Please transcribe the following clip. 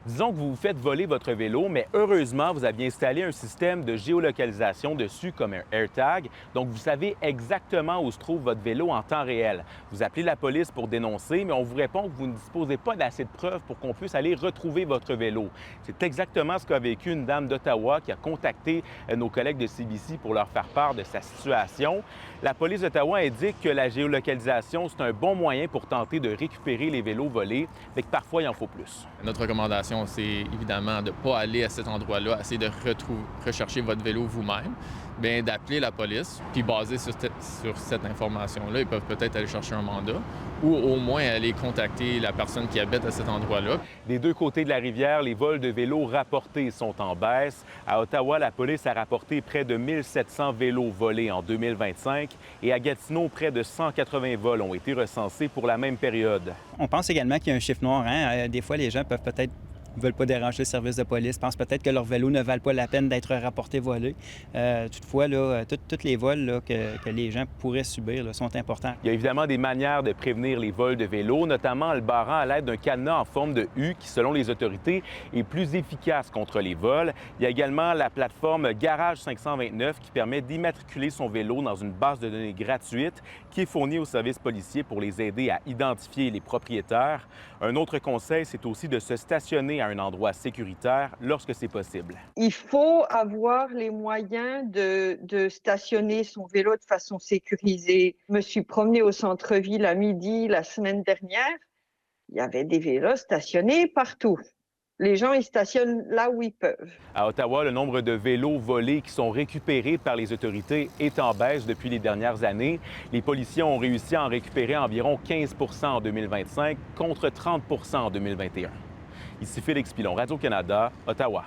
Disons que vous vous faites voler votre vélo, mais heureusement, vous aviez installé un système de géolocalisation dessus comme un AirTag. Donc, vous savez exactement où se trouve votre vélo en temps réel. Vous appelez la police pour dénoncer, mais on vous répond que vous ne disposez pas d'assez de preuves pour qu'on puisse aller retrouver votre vélo. C'est exactement ce qu'a vécu une dame d'Ottawa qui a contacté nos collègues de CBC pour leur faire part de sa situation. La police d'Ottawa indique que la géolocalisation, c'est un bon moyen pour tenter de récupérer les vélos volés, mais que parfois, il en faut plus. Notre recommandation, c'est évidemment de ne pas aller à cet endroit-là, essayer de rechercher votre vélo vous-même, bien d'appeler la police, puis basé sur cette information-là, ils peuvent peut-être aller chercher un mandat ou au moins aller contacter la personne qui habite à cet endroit-là. Des deux côtés de la rivière, les vols de vélos rapportés sont en baisse. À Ottawa, la police a rapporté près de 1700 vélos volés en 2025 et à Gatineau, près de 180 vols ont été recensés pour la même période. On pense également qu'il y a un chiffre noir. Des fois, les gens peuvent peut-être ne veulent pas déranger le service de police, pensent peut-être que leurs vélos ne valent pas la peine d'être rapportés volés. Toutefois, tous les vols là, que les gens pourraient subir là, sont importants. Il y a évidemment des manières de prévenir les vols de vélos, notamment en le barrant à l'aide d'un cadenas en forme de U qui, selon les autorités, est plus efficace contre les vols. Il y a également la plateforme Garage 529 qui permet d'immatriculer son vélo dans une base de données gratuite qui est fournie aux services policiers pour les aider à identifier les propriétaires. Un autre conseil, c'est aussi de se stationner à un endroit sécuritaire lorsque c'est possible. Il faut avoir les moyens de stationner son vélo de façon sécurisée. Je me suis promenée au centre-ville à midi la semaine dernière. Il y avait des vélos stationnés partout. Les gens, ils stationnent là où ils peuvent. À Ottawa, le nombre de vélos volés qui sont récupérés par les autorités est en baisse depuis les dernières années. Les policiers ont réussi à en récupérer environ 15 en 2025 contre 30 en 2021. Ici Félix Pilon, Radio-Canada, Ottawa.